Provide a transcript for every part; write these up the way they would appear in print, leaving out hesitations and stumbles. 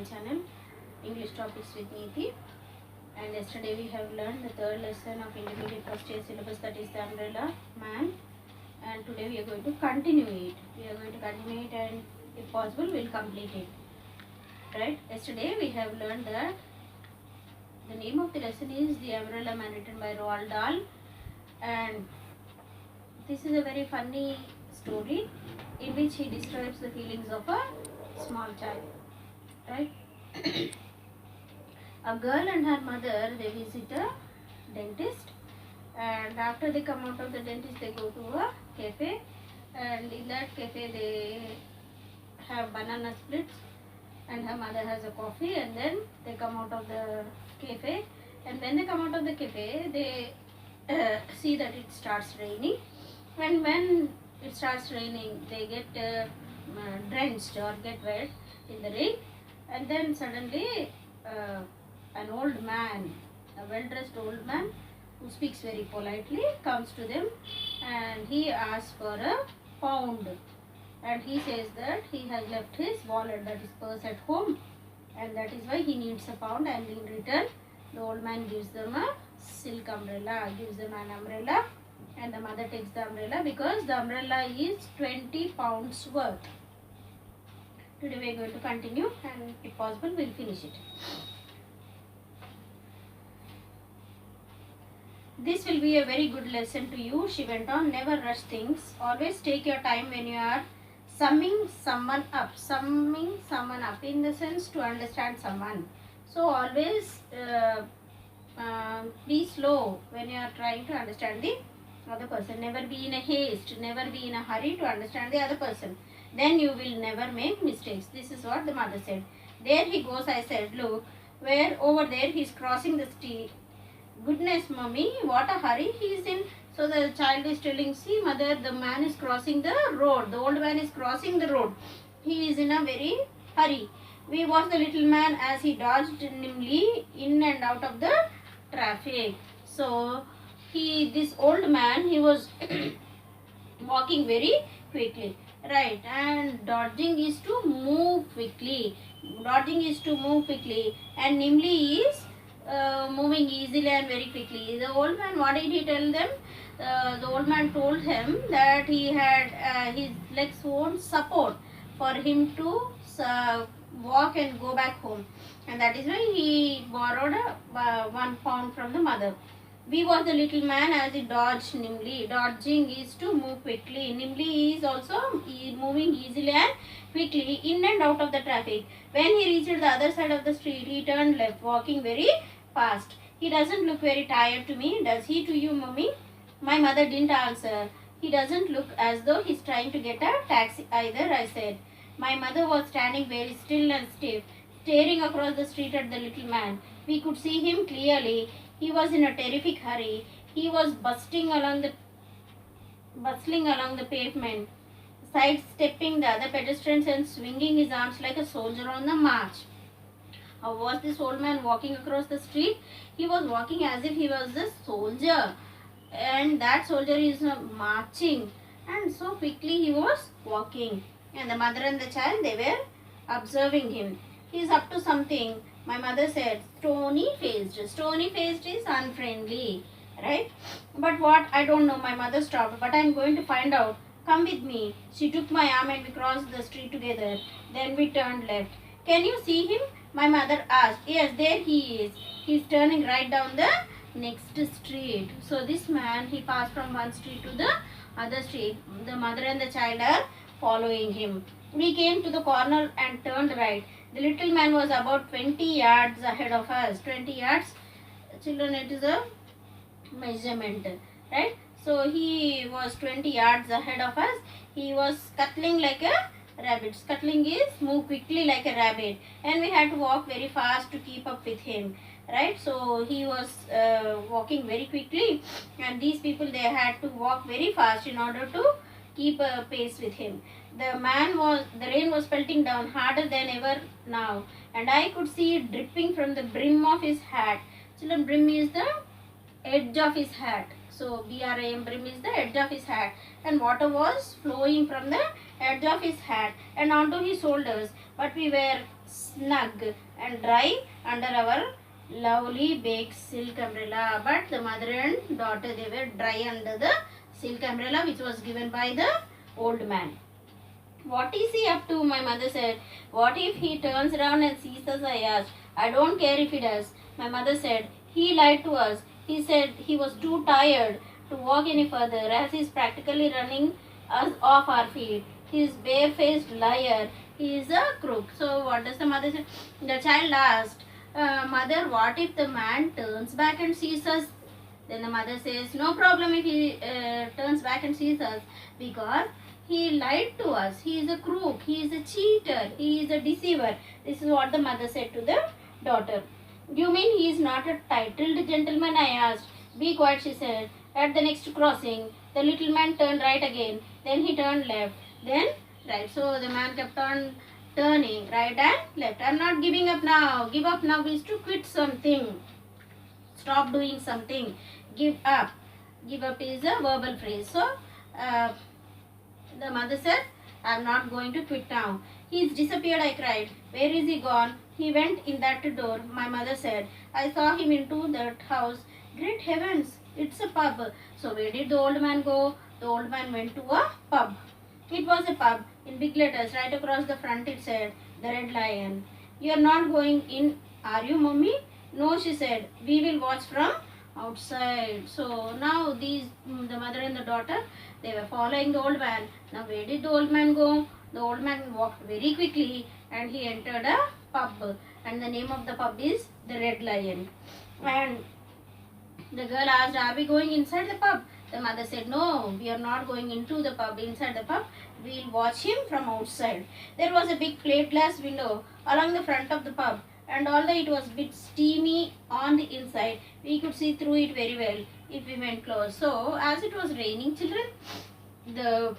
my channel English Topics with Neethi. And yesterday we have learned the third lesson of intermediate first year syllabus, that is the umbrella man. And today we are going to continue it. And if possible we will complete it. Right? Yesterday we have learned that the name of the lesson is The Umbrella Man, written by Roald Dahl. And this is a very funny story in which he describes the feelings of a small child. Right? A girl and her mother, they visit a dentist, and after they come out of the dentist they go to a cafe, and in that cafe they have banana splits, and her mother has a coffee, and then they come out of the cafe, and when they come out of the cafe they see that it starts raining, and when it starts raining they get drenched or get wet in the rain, and then suddenly an old man, a well-dressed old man who speaks very politely, comes to them and he asks for a pound, and he says that he has left his wallet, that is purse, at home, and that is why he needs a pound, and in return the old man gives them a silk umbrella, gives them an umbrella, and the mother takes the umbrella because the umbrella is 20 pounds worth. Today we are going to continue, and if possible we will finish it. This will be a very good lesson to you, she went on. Never rush things. Always take your time when you are summing someone up. Summing someone up in the sense to understand someone. So always be slow when you are trying to understand the other person. Never be in a haste. Never be in a hurry to understand the other person. Then you will never make mistakes. This is what the mother said. There he goes, I said. Look, where over there he is crossing the street. Goodness, mommy, what a hurry he is in. So the child is telling, see mother, the man is crossing the road. The old man is crossing the road. He is in a very hurry. We watched the little man as he dodged nimbly in and out of the traffic. So this old man, he was walking very quickly. Right, and dodging is to move quickly. Dodging is to move quickly, and nimbly is moving easily and very quickly. The old man, what did he tell them? The old man told him that he had his legs won't support for him to walk and go back home, and that is why he borrowed 1 pound from the mother. We watched the little man as he dodged nimbly. Dodging is to move quickly. Nimbly is also moving easily and quickly in and out of the traffic. When he reached the other side of the street, he turned left, walking very fast. He doesn't look very tired to me, does he to you, mommy? My mother didn't answer. He doesn't look as though he's trying to get a taxi either, I said. My mother was standing very still and stiff, staring across the street at the little man. We could see him clearly. He was in a terrific hurry. He was bustling along the pavement, sidestepping the other pedestrians and swinging his arms like a soldier on the march. How was this old man walking across the street? He was walking as if he was a soldier, and that soldier is marching, and so quickly he was walking. And the mother and the child, they were observing him. He is up to something, my mother said. Stony-faced. Stony-faced is unfriendly, right? But what? I don't know. My mother stopped, but I am going to find out. Come with me. She took my arm and we crossed the street together. Then we turned left. Can you see him? My mother asked. Yes, there he is. He is turning right down the next street. So this man, he passed from one street to the other street. The mother and the child are following him. We came to the corner and turned right. The little man was about 20 yards ahead of us. 20 yards, children, it is a measurement, right? So he was 20 yards ahead of us. He was scuttling like a rabbit. Scuttling is move quickly like a rabbit, and we had to walk very fast to keep up with him, right? So he was walking very quickly, and these people, they had to walk very fast in order to keep a pace with him. The rain was pelting down harder than ever now, and I could see it dripping from the brim of his hat. Children, brim is the edge of his hat. So BRAM, brim is the edge of his hat, and water was flowing from the edge of his hat and onto his shoulders. But we were snug and dry under our lovely baked silk umbrella. But the mother and daughter, they were dry under the silk umbrella which was given by the old man. What is he up to? My mother said. What if he turns around and sees us? I asked. I don't care if he does. My mother said. He lied to us. He said he was too tired to walk any further as he is practically running us off our feet. He is barefaced liar. He is a crook. So what does the mother say? The child asked, Mother, what if the man turns back and sees us? Then the mother says, no problem if he turns back and sees us, because he lied to us. He is a crook. He is a cheater. He is a deceiver. This is what the mother said to the daughter. You mean he is not a titled gentleman? I asked. Be quiet, she said. At the next crossing, the little man turned right again. Then he turned left. Then right. So the man kept on turning right and left. I'm not giving up now. Give up now is to quit something. Stop doing something. Give up. Give up is a verbal phrase. So the mother said, I'm not going to quit now. He's disappeared, I cried. Where is he gone? He went in that door, my mother said. I saw him into that house. Great heavens, it's a pub. So where did the old man go? The old man went to a pub. It was a pub. In big letters, right across the front it said, The Red Lion. You are not going in, are you, Mummy? No, she said. We will watch from outside. So now the mother and the daughter, they were following the old man. Now where did the old man go? The old man walked very quickly and he entered a pub. And the name of the pub is The Red Lion. And the girl asked, are we going inside the pub? The mother said, no, we are not going into the pub. Inside the pub, we'll watch him from outside. There was a big plate glass window along the front of the pub. And although it was a bit steamy on the inside, we could see through it very well if we went close. So, as it was raining, children, the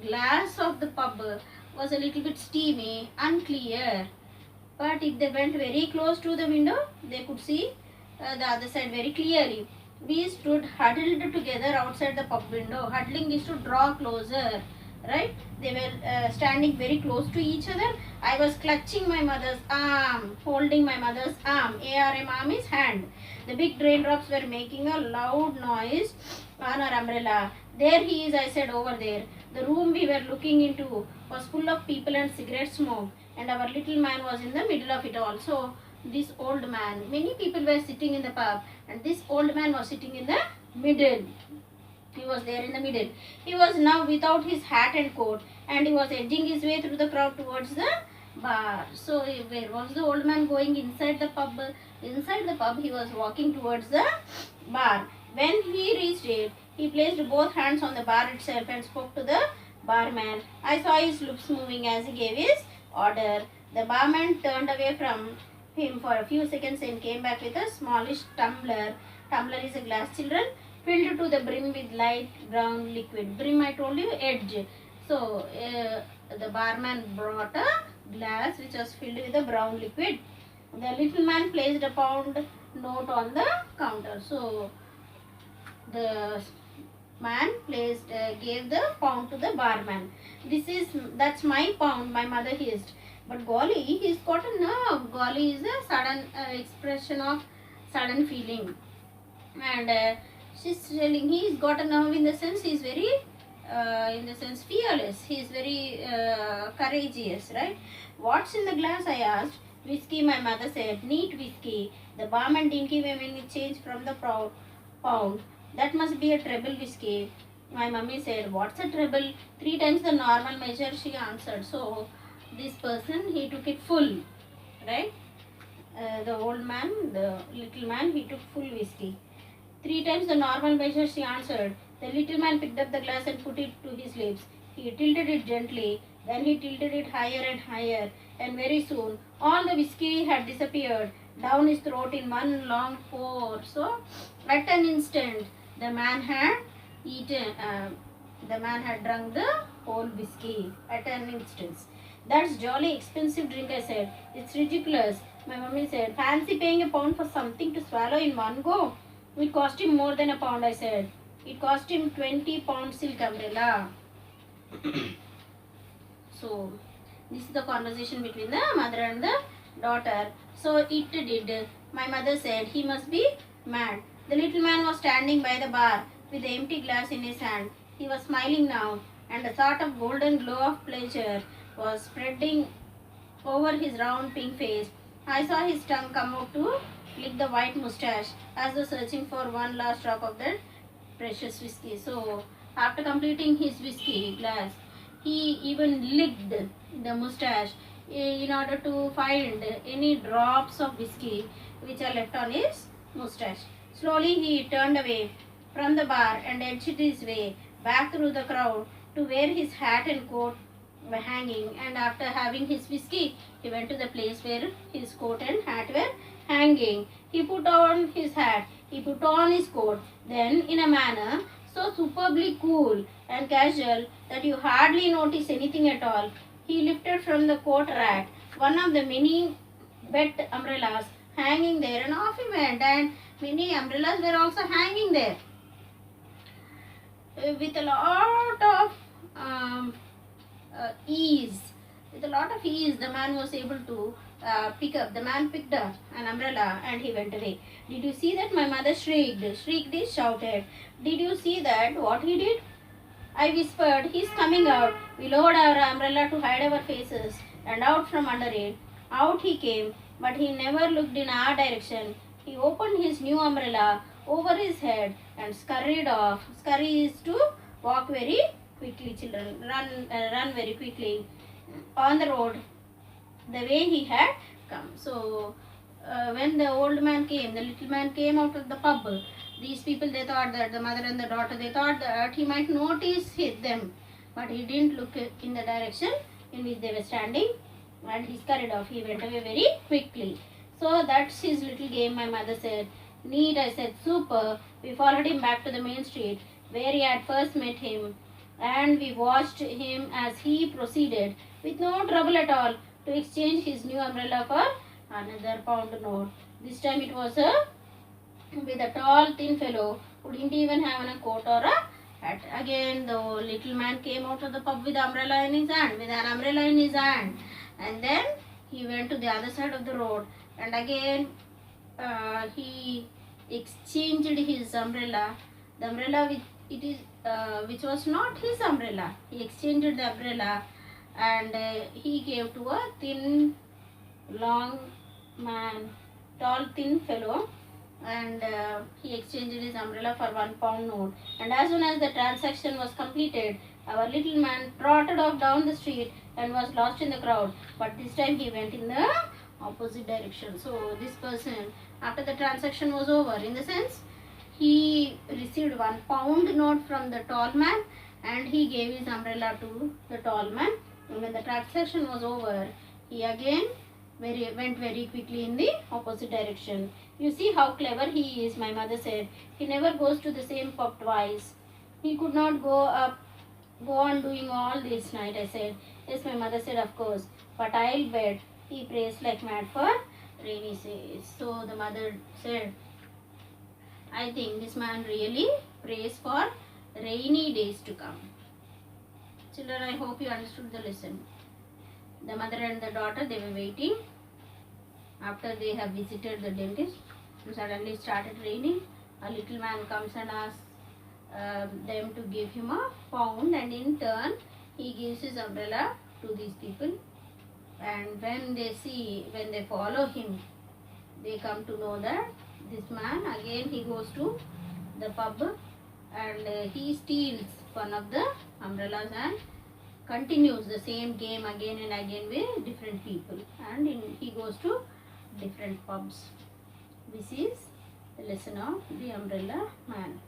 glass of the pub was a little bit steamy, unclear. But if they went very close to the window, they could see the other side very clearly. We stood huddled together outside the pub window. Huddling is to draw closer, right? They were standing very close to each other. I was clutching my mother's arm, holding my mother's arm. ARM arm is hand. The big raindrops were making a loud noise on our umbrella. There he is, I said, over there. The room we were looking into was full of people and cigarette smoke, and our little man was in the middle of it all. So this old man, many people were sitting in the pub, and this old man was sitting in the middle. He was there in the middle. He was now without his hat and coat, and he was edging his way through the crowd towards the bar. So where was the old man going? Inside the pub. Inside the pub, he was walking towards the bar. When he reached it, he placed both hands on the bar itself and spoke to the barman. I saw his lips moving as he gave his order. The barman turned away from him for a few seconds and came back with a smallish tumbler. Tumbler is a glass, children, filled to the brim with light brown liquid. Brim, I told you, edge. So the barman brought a glass which was filled with a brown liquid. The little man placed a pound note on the counter. So the man gave the pound to the barman. That's my pound, my mother hissed. But golly, he's got a nerve. Golly is a sudden expression of sudden feeling. And she's telling he's got a nerve in the sense he's very, fearless. He's very courageous, right? What's in the glass? I asked. Whiskey, my mother said. Neat whiskey. The barman didn't give him any change from the pound. That must be a treble whiskey. My mummy said, what's a treble? 3 times the normal measure, she answered. So this person, he took it full, right? The old man, the little man, he took full whiskey. 3 times the normal measure, she answered. The little man picked up the glass and put it to his lips. He tilted it gently, then he tilted it higher and higher, and very soon all the whiskey had disappeared down his throat in one long pour. So at an instant, the man had drunk the whole whiskey at an instant. That's jolly expensive drink, I said. It's ridiculous. My mummy said, fancy paying a pound for something to swallow in one go. It cost him more than a pound, I said. It cost him 20 pound silk umbrella. So This is the conversation between the mother and the daughter. So it did. My mother said, he must be mad. The little man was standing by the bar with the empty glass in his hand. He was smiling now, and a sort of golden glow of pleasure was spreading over his round pink face. I saw his tongue come out to lick the white moustache as though searching for one last drop of that precious whiskey. So after completing his whiskey glass, he even licked the moustache in order to find any drops of whiskey which are left on his moustache. Slowly he turned away from the bar and edged his way back through the crowd to where his hat and coat were hanging, and after having his whiskey, he went to the place where his coat and hat were hanging. He put on his hat, he put on his coat, then in a manner so superbly cool and casual that you hardly notice anything at all, he lifted from the coat rack one of the many wet umbrellas hanging there, and off he went, and many umbrellas were also hanging there. With a lot of ease, the man was able to picked up an umbrella and he went away. Did you see that? My mother shrieked is shouted. Did you see that? What he did? I whispered, he's coming out. We lowered our umbrella to hide our faces, and out from under it, out he came, but he never looked in our direction. He opened his new umbrella over his head and scurried off. Scurry is to walk very quickly, children. Run very quickly on the road, the way he had come. So when the old man came, the little man came out of the pub. These people, they thought that the mother and the daughter, they thought that he might notice them, but he didn't look in the direction in which they were standing, and he scurried off. He went away very quickly. So that's his little game, my mother said. Neat, I said. Super. We followed him back to the main street where he had first met him, and we watched him as he proceeded with no trouble at all to exchange his new umbrella for another pound note. This time it was with a tall thin fellow who didn't even have a coat or a hat. Again the little man came out of the pub with an umbrella in his hand, and then he went to the other side of the road, and again he exchanged his umbrella, the umbrella which was not his umbrella. He exchanged the umbrella, and he gave to a thin, long man, tall, thin fellow, and he exchanged his umbrella for 1 pound note. And as soon as the transaction was completed, our little man trotted off down the street and was lost in the crowd. But this time he went in the opposite direction. So this person, after the transaction was over, in the sense, he received 1 pound note from the tall man, and he gave his umbrella to the tall man. And when the transaction was over, he again went very quickly in the opposite direction. You see how clever he is, my mother said. He never goes to the same pub twice. He could not go on doing all this night, I said. Yes, my mother said, of course. But I'll bet he prays like mad for rainy days. So the mother said, I think this man really prays for rainy days to come. Children, I hope you understood the lesson. The mother and the daughter, they were waiting. After they have visited the dentist, and suddenly it started raining. A little man comes and asks them to give him a pound, and in turn he gives his umbrella to these people. And when they follow him, they come to know that this man, again he goes to the pub, and he steals one of the umbrellas and continues the same game again and again with different people, and he goes to different pubs. This is the lesson of the umbrella man.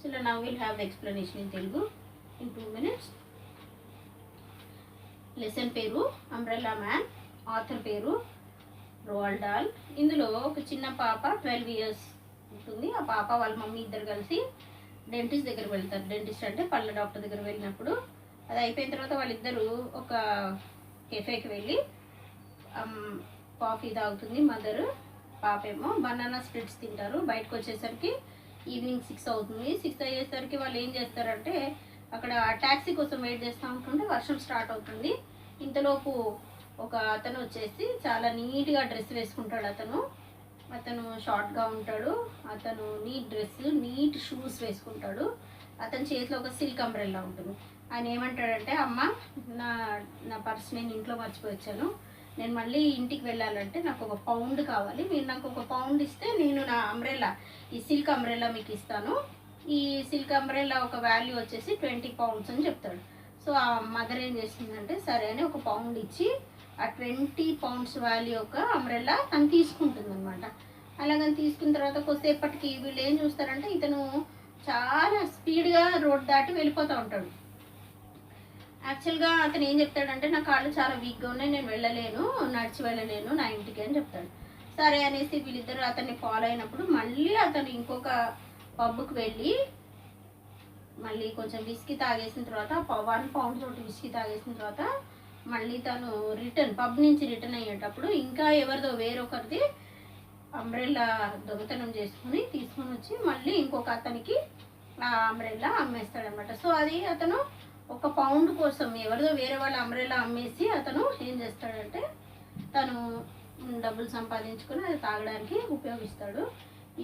Children, now we'll have the explanation in Telugu in 2 minutes. Lesson పేరు umbrella man, author పేరు రోald dahl. ఇందులో ఒక చిన్న పాప 12 years ఉంటుంది. ఆ పాప వాళ్ళ మమ్మీ ఇద్దరు కలిసి డెంటిస్ట్ దగ్గర వెళ్తారు. డెంటిస్ట్ అంటే పళ్ళ డాక్టర్ దగ్గర వెళ్ళినప్పుడు, అది అయిపోయిన తర్వాత వాళ్ళిద్దరూ ఒక కెఫేకి వెళ్ళి కాఫీ తాగుతుంది మదర్, పాపేమో బనానా స్ప్లిట్స్ తింటారు. బయటకు వచ్చేసరికి ఈవినింగ్ 6 అవుతుంది. 6 అయ్యేసరికి వాళ్ళు ఏం చేస్తారంటే, అక్కడ ట్యాక్సీ కోసం వెయిట్ చేస్తూ ఉంటుంటే వర్షం స్టార్ట్ అవుతుంది. ఇంతలోపు ఒక అతను వచ్చేసి చాలా నీట్గా డ్రెస్ వేసుకుంటాడు. అతను షార్ట్గా ఉంటాడు. అతను నీట్ డ్రెస్, నీట్ షూస్ వేసుకుంటాడు. అతని చేతిలో ఒక సిల్క్ అంబ్రెల్లా ఉంటుంది. ఆయన ఏమంటాడంటే, అమ్మ నా నా పర్స్ నేను ఇంట్లో మర్చిపోయి వచ్చాను, నేను మళ్ళీ ఇంటికి వెళ్ళాలంటే నాకు ఒక పౌండ్ కావాలి, మీరు నాకు ఒక పౌండ్ ఇస్తే నేను నా అంబ్రెల్లా, ఈ సిల్క్ అంబ్రెల్లా మీకు ఇస్తాను. ఈ సిల్క్ అంబ్రెల్లా ఒక వాల్యూ వచ్చేసి 20 pounds అని చెప్తాడు. సో ఆ మదర్ ఏం చేస్తుందంటే సరే అని ఒక పౌండ్ ఇచ్చి ఆ 20 pounds వాల్యూ ఒక అంబ్రెల్లా తను తీసుకుంటుంది అనమాట. అలాగని తీసుకున్న తర్వాత కొద్దిసేపటికి వీళ్ళు ఏం చూస్తారంటే ఇతను చాలా స్పీడ్గా రోడ్ దాటి వెళ్ళిపోతూ ఉంటాడు. యాక్చువల్గా అతను ఏం చెప్తాడంటే నా కాళ్ళు చాలా వీక్గా ఉన్నాయి, నేను వెళ్ళలేను, నడిచి వెళ్ళలేను నా ఇంటికి అని చెప్తాడు. సరే అనేసి వీళ్ళిద్దరు అతన్ని ఫాలో అయినప్పుడు మళ్ళీ అతను ఇంకొక పబ్కి వెళ్ళి మళ్ళీ కొంచెం విస్కీ తాగేసిన తర్వాత 1 pound తోటి విస్కీ తాగేసిన తర్వాత మళ్ళీ తను పబ్ నుంచి రిటర్న్ అయ్యేటప్పుడు ఇంకా ఎవరిదో వేరొకరిది అంబ్రెల్లా దొంగతనం తీసుకొని వచ్చి మళ్ళీ ఇంకొక అతనికి ఆ అంబ్రెల్లా అమ్మేస్తాడనమాట. సో అది అతను ఒక పౌండ్ కోసం ఎవరిదో వేరే వాళ్ళ అంబ్రెల్లా అమ్మేసి అతను ఏం చేస్తాడంటే తను డబ్బులు సంపాదించుకొని అది తాగడానికి ఉపయోగిస్తాడు.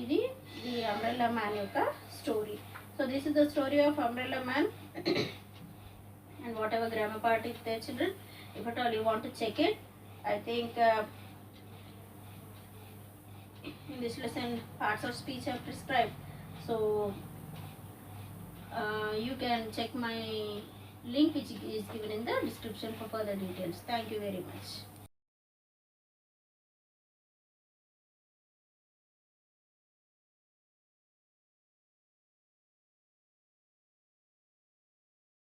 ఇది ది అంబ్రెల్లా మ్యాన్ యొక్క story. So this is the story of Umbrella Man and whatever grammar part is there, children. If at all you want to check it, I think in this lesson parts of speech are prescribed. So you can check my link which is given in the description for further details. Thank you very much.